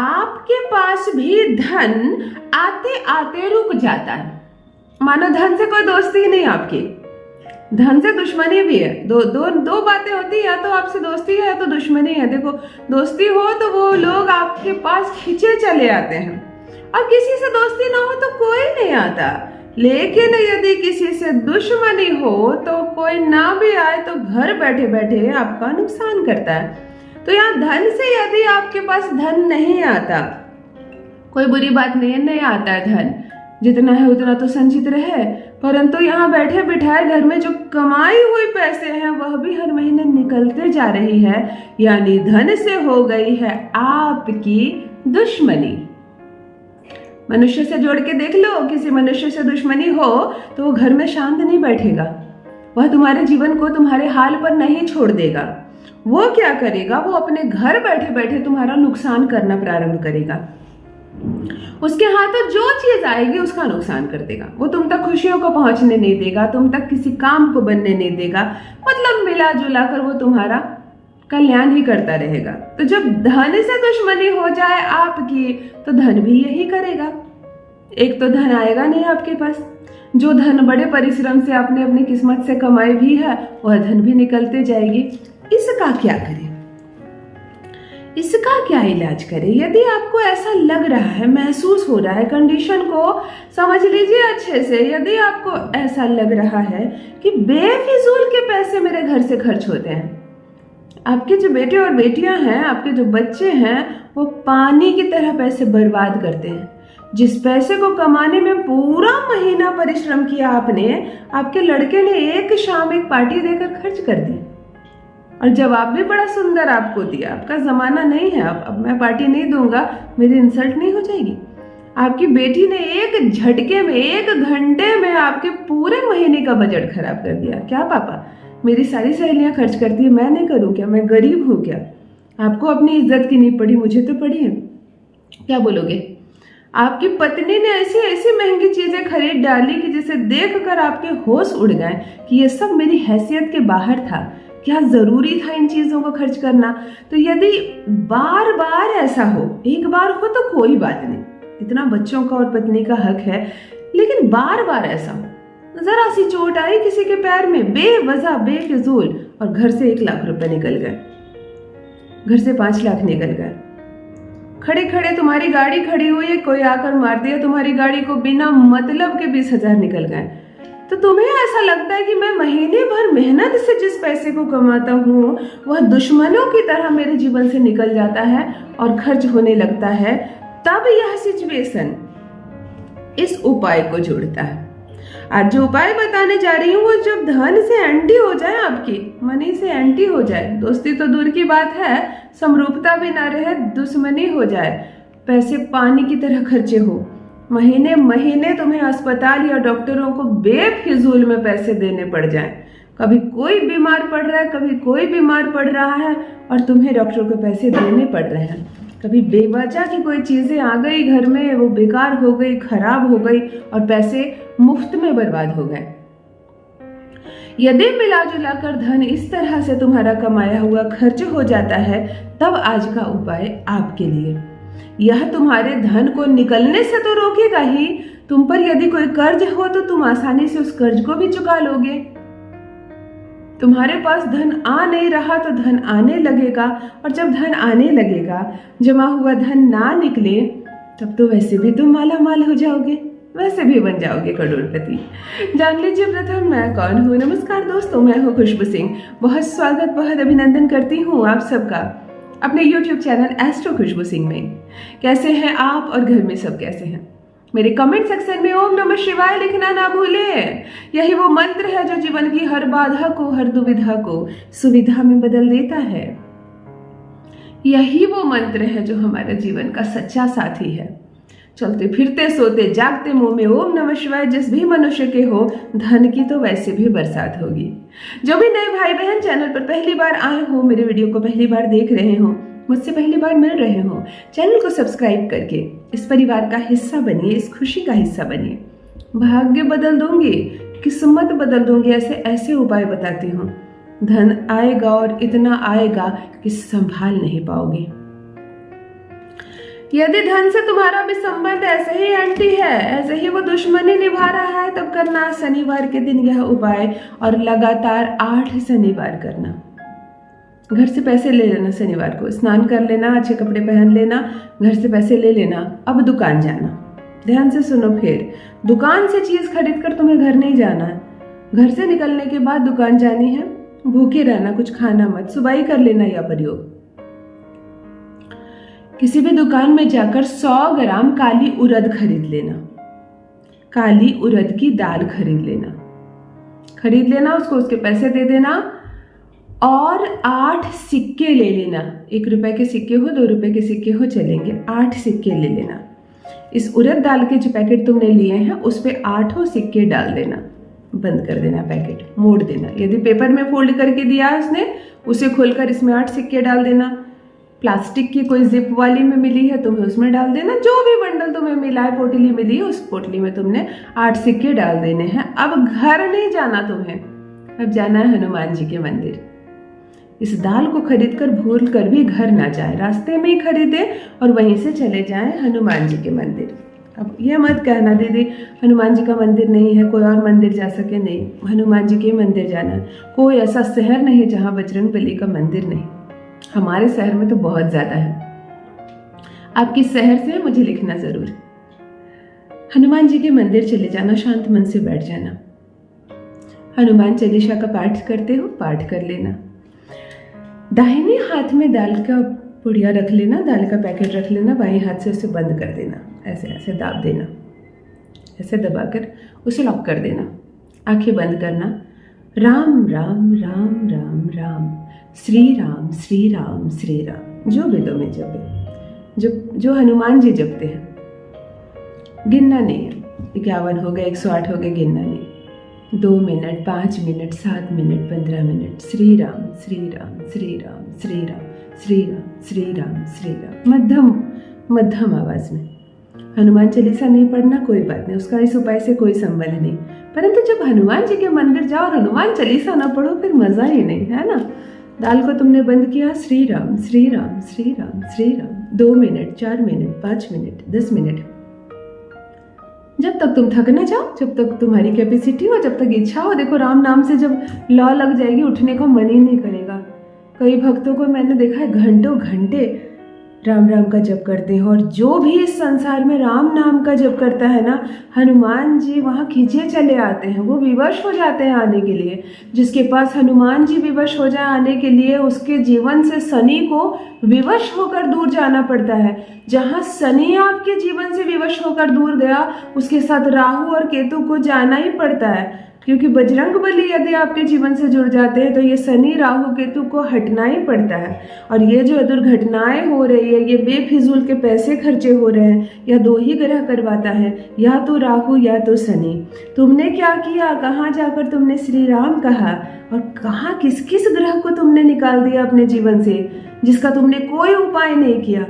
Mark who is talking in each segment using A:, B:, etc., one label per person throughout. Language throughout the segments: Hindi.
A: आपके पास भी धन आते आते रुक जाता है। मानो धन से कोई दोस्ती ही नहीं आपकी, धन से दुश्मनी भी है। दो बातें होती है, या तो आपसे दोस्ती है या तो दुश्मनी है। देखो, दोस्ती हो तो वो लोग आपके पास खींचे चले आते हैं, और किसी से दोस्ती ना हो तो कोई नहीं आता। लेकिन यदि किसी से दुश्मनी हो तो कोई ना भी आए तो घर बैठे बैठे आपका नुकसान करता है। तो यहाँ धन से यदि आपके पास धन नहीं आता, कोई बुरी बात नहीं है, नहीं आता है धन, जितना है उतना तो संचित रहे। परंतु यहाँ बैठे बिठाए घर में जो कमाई हुई पैसे हैं वह भी हर महीने निकलते जा रही है, यानी धन से हो गई है आपकी दुश्मनी। मनुष्य से जोड़ के देख लो, किसी मनुष्य से दुश्मनी हो तो वो घर में शांत नहीं बैठेगा, वह तुम्हारे जीवन को तुम्हारे हाल पर नहीं छोड़ देगा। वो क्या करेगा, वो अपने घर बैठे बैठे तुम्हारा नुकसान करना प्रारंभ करेगा। उसके हाथों जो चीज आएगी उसका नुकसान कर देगा। वो तुम तक खुशियों को पहुंचने नहीं देगा, तुम तक किसी काम को बनने नहीं देगा। मतलब मिला जुला कर वो तुम्हारा कल्याण ही करता रहेगा। तो जब धन से दुश्मनी हो जाए आपकी तो धन भी यही करेगा। एक तो धन आएगा नहीं आपके पास, जो धन बड़े परिश्रम से आपने अपनी किस्मत से कमाई भी है वह धन भी निकलते जाएगी। इसका क्या करें, इसका क्या इलाज करें? यदि आपको ऐसा लग रहा है, महसूस हो रहा है, कंडीशन को समझ लीजिए अच्छे से। यदि आपको ऐसा लग रहा है कि बेफिजूल के पैसे मेरे घर से खर्च होते हैं, आपके जो बेटे और बेटियां हैं, आपके जो बच्चे हैं, वो पानी की तरह पैसे बर्बाद करते हैं। जिस पैसे को कमाने में पूरा महीना परिश्रम किया आपने, आपके लड़के ने एक शाम एक पार्टी देकर खर्च कर दी, और जवाब भी बड़ा सुंदर आपको दिया। आपका जमाना नहीं है, अब मैं पार्टी नहीं दूंगा, मेरी इंसल्ट नहीं हो जाएगी। आपकी बेटी ने एक झटके में, एक घंटे में आपके पूरे महीने का बजट खराब कर दिया। क्या पापा, मेरी सारी सहेलियां खर्च करती है, मैं नहीं करूं क्या? मैं गरीब हूं क्या? आपको अपनी इज्जत की नहीं पड़ी, मुझे तो पड़ी है। क्या बोलोगे? आपकी पत्नी ने ऐसी ऐसी महंगी चीजें खरीद डाली कि जिसे देखकर आपके होश उड़ गए कि ये सब मेरी हैसियत के बाहर था। क्या जरूरी था इन चीजों को खर्च करना? तो यदि बार बार ऐसा हो, एक बार हो तो कोई बात नहीं, इतना बच्चों का और पत्नी का हक है। लेकिन बार बार ऐसा हो, जरा सी चोट आई किसी के पैर में, बेवजह बेफिजूल, और घर से 1 लाख रुपए निकल गए, घर से 5 लाख निकल गए। खड़े खड़े तुम्हारी गाड़ी खड़ी हुई है, कोई आकर मार दिया तुम्हारी गाड़ी को, बिना मतलब के 20,000 निकल गए। तो तुम्हें ऐसा लगता है कि मैं महीने भर मेहनत से जिस पैसे को कमाता हूँ वह दुश्मनों की तरह मेरे जीवन से निकल जाता है और खर्च होने लगता है। तब यह सिचुएशन इस उपाय को जोड़ता है। आज जो उपाय बताने जा रही हूँ वो जब धन से एंटी हो जाए, आपकी मनी से एंटी हो जाए, दोस्ती तो दूर की बात है, समरूपता भी ना रहे, दुश्मनी हो जाए, पैसे पानी की तरह खर्चे हो, महीने महीने तुम्हें अस्पताल या डॉक्टरों को बेफिजूल में पैसे देने पड़ जाएं। कभी कोई बीमार पड़ रहा है, कभी कोई बीमार पड़ रहा है और तुम्हें डॉक्टरों को पैसे देने पड़ रहे हैं। कभी बेवजह की कोई चीजें आ गई घर में, वो बेकार हो गई, खराब हो गई और पैसे मुफ्त में बर्बाद हो गए। यदि मिला जुला कर धन इस तरह से तुम्हारा कमाया हुआ खर्च हो जाता है, तब आज का उपाय आपके लिए। यह तुम्हारे धन को निकलने से तो रोकेगा ही, तुम पर यदि कोई कर्ज हो तो तुम आसानी से उस कर्ज को भी चुका लोगे। तुम्हारे पास धन आ नहीं रहा तो धन आने लगेगा, और जब धन आने लगेगा, जमा हुआ धन ना निकले, तब तो वैसे भी तुम माला माल हो जाओगे, वैसे भी बन जाओगे करोड़पति। जान लीजिए प्रथम मैं कौन हूँ। नमस्कार दोस्तों, मैं हूँ खुशबू सिंह। बहुत स्वागत, बहुत अभिनंदन करती हूँ आप सबका अपने YouTube चैनल एस्ट्रो खुशबू सिंह में। कैसे हैं आप और घर में सब कैसे हैं? मेरे कमेंट सेक्शन में ओम नमः शिवाय लिखना ना भूलें। यही वो मंत्र है जो जीवन की हर बाधा को, हर दुविधा को सुविधा में बदल देता है। यही वो मंत्र है जो हमारे जीवन का सच्चा साथी है। चलते फिरते सोते जागते मुंह में ओम नमः शिवाय जिस भी मनुष्य के हो, धन की तो वैसे भी बरसात होगी। जो भी नए भाई बहन चैनल पर पहली बार आए हो, मेरे वीडियो को पहली बार देख रहे हो, मुझसे पहली बार मिल रहे हो, चैनल को सब्सक्राइब करके इस परिवार का हिस्सा बनिए, इस खुशी का हिस्सा बनिए। भाग्य बदल दूंगी, किस्मत बदल दूंगी, ऐसे ऐसे उपाय बताती हूँ। धन आएगा और इतना आएगा कि संभाल नहीं पाओगे। यदि धन से तुम्हारा भी संबंध ऐसे ही एंटी है, ऐसे ही वो दुश्मनी निभा रहा है, तब करना शनिवार के दिन यह उपाय और लगातार 8 शनिवार करना। घर से पैसे ले लेना, शनिवार को स्नान कर लेना, अच्छे कपड़े पहन लेना, घर से पैसे ले लेना। अब दुकान जाना, ध्यान से सुनो, फिर दुकान से चीज खरीद कर तुम्हें घर नहीं जाना है। घर से निकलने के बाद दुकान जानी है, भूखे रहना, कुछ खाना मत, सुबाई कर लेना या प्रयोग। किसी भी दुकान में जाकर 100 ग्राम काली उड़द खरीद लेना, काली उड़द की दाल खरीद लेना, उसको उसके पैसे दे देना और 8 सिक्के ले लेना। 1 रुपए के सिक्के हो, 2 रुपए के सिक्के हो, चलेंगे, 8 सिक्के ले लेना। इस उड़द दाल के जो पैकेट तुमने लिए हैं उस पे 8 सिक्के डाल देना, बंद कर देना, पैकेट मोड़ देना। यदि पेपर में फोल्ड करके दिया है उसने, उसे खोलकर इसमें 8 सिक्के डाल देना। प्लास्टिक की कोई जिप वाली में मिली है तुम्हें, उसमें डाल देना। जो भी बंडल तुम्हें मिला है, पोटली मिली है, उस पोटली में तुमने 8 सिक्के डाल देने हैं। अब घर नहीं जाना तुम्हें, अब जाना है हनुमान जी के मंदिर। इस दाल को खरीद कर भूल कर भी घर ना जाए, रास्ते में ही खरीदे और वहीं से चले जाएं हनुमान जी के मंदिर। अब ये मत कहना दीदी हनुमान जी का मंदिर नहीं है, कोई और मंदिर जा सके, नहीं, हनुमान जी के मंदिर जाना है। कोई ऐसा शहर नहीं जहाँ बजरंगबली का मंदिर नहीं। हमारे शहर में तो बहुत ज्यादा है। आप किस शहर से हैं मुझे लिखना जरूर। हनुमान जी के मंदिर चले जाना, शांत मन से बैठ जाना। हनुमान चालीसा का पाठ करते हो, पाठ कर लेना। दाहिने हाथ में दाल का पुड़िया रख लेना, दाल का पैकेट रख लेना, बाएं हाथ से उसे बंद कर देना, ऐसे ऐसे दाब देना, ऐसे दबाकर उसे लॉक कर देना। आंखें बंद करना। राम राम राम राम राम, श्री राम श्री राम श्री राम, जो वेदों में जपे, जो हनुमान जी जपते हैं। गिनना नहीं है, 51 हो गए, 108 हो गए, गिनना नहीं। 2 minute, 5 minute, 7 minute, 15 minute, Shri Ram Shri Ram Shri Ram Shri Ram Shri Ram Shri Ram Shri Ram, मध्यम आवाज में। हनुमान चालीसा नहीं पढ़ना, कोई बात नहीं, उसका इस उपाय से कोई संबंध नहीं। परंतु जब हनुमान जी के मंदिर जाओ और हनुमान चालीसा ना पढ़ो, फिर मजा ही नहीं है ना। दाल को तुमने बंद किया, Shri Ram Shri Ram Shri Ram Shri Ram, 2 minute, 4 minute, 5 minute, 10 minute, जब तक तुम थक ना जाओ, जब तक तुम्हारी कैपेसिटी हो, जब तक इच्छा हो। देखो राम नाम से जब लौ लग जाएगी, उठने को मन ही नहीं करेगा। कई भक्तों को मैंने देखा है घंटों घंटे राम राम का जप करते हैं, और जो भी इस संसार में राम नाम का जप करता है ना, हनुमान जी वहाँ खींचे चले आते हैं, वो विवश हो जाते हैं आने के लिए। जिसके पास हनुमान जी विवश हो जाए आने के लिए, उसके जीवन से शनि को विवश होकर दूर जाना पड़ता है। जहाँ शनि आपके जीवन से विवश होकर दूर गया, उसके साथ राहु और केतु को जाना ही पड़ता है, क्योंकि बजरंगबली यदि आपके जीवन से जुड़ जाते हैं तो ये शनि राहु केतु को हटना ही पड़ता है। और ये जो दुर्घटनाएं हो रही है, ये बेफिजूल के पैसे खर्चे हो रहे हैं, यह 2 ही ग्रह करवाता है, या तो राहु या तो शनि। तुमने क्या किया, कहाँ जाकर तुमने श्री राम कहा, और कहाँ किस किस ग्रह को तुमने निकाल दिया अपने जीवन से, जिसका तुमने कोई उपाय नहीं किया।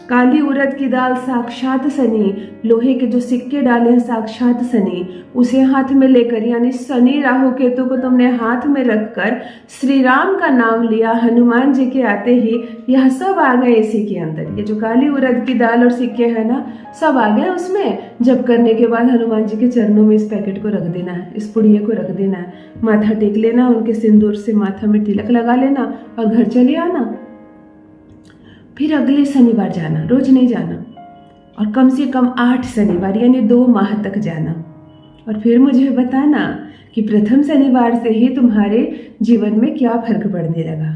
A: काली उड़द की दाल साक्षात शनि, लोहे के जो सिक्के डाले हैं साक्षात शनि, उसे हाथ में लेकर, यानी शनि राहु केतु को तुमने हाथ में रखकर श्री राम का नाम लिया। हनुमान जी के आते ही यह सब आ गए इसी के अंदर। ये जो काली उड़द की दाल और सिक्के है ना, सब आ गए उसमें। जब करने के बाद हनुमान जी के चरणों में इस पैकेट को रख देना है, इस पुड़िये को रख देना है, माथा टेक लेना, उनके सिंदूर से माथा में तिलक लगा लेना और घर चले आना। फिर अगले शनिवार जाना, रोज नहीं जाना, और कम से कम 8 शनिवार यानी 2 माह तक जाना। और फिर मुझे बताना कि प्रथम शनिवार से ही तुम्हारे जीवन में क्या फर्क पड़ने लगा,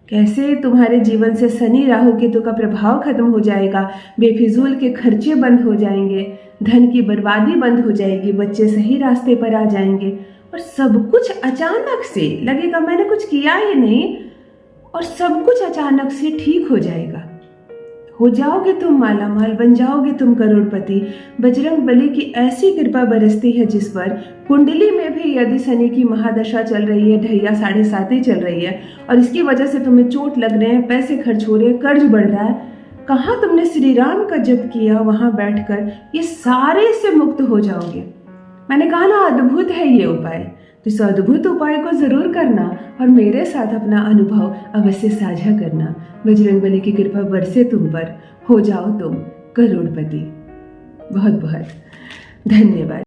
A: कैसे तुम्हारे जीवन से शनि राहु केतु का प्रभाव खत्म हो जाएगा, बेफिजूल के खर्चे बंद हो जाएंगे, धन की बर्बादी बंद हो जाएगी, बच्चे सही रास्ते पर आ जाएंगे, और सब कुछ अचानक से लगेगा मैंने कुछ किया ही नहीं, और सब कुछ अचानक से ठीक हो जाएगा। हो जाओगे तुम मालामाल, बन जाओगे तुम करोड़पति। बजरंगबली की ऐसी कृपा बरसती है जिस पर कुंडली में भी यदि शनि की महादशा चल रही है, ढैया 7.5 चल रही है, और इसकी वजह से तुम्हें चोट लग रहे हैं, पैसे खर्च हो रहे हैं, कर्ज बढ़ रहा है, कहाँ तुमने श्री राम का जप किया, वहां बैठकर ये सारे से मुक्त हो जाओगे। मैंने कहा ना अद्भुत है ये उपाय। इस अद्भुत उपाय को जरूर करना और मेरे साथ अपना अनुभव अवश्य साझा करना। बजरंगबली की कृपा बरसे तुम पर, हो जाओ तुम करोड़पति। बहुत बहुत धन्यवाद।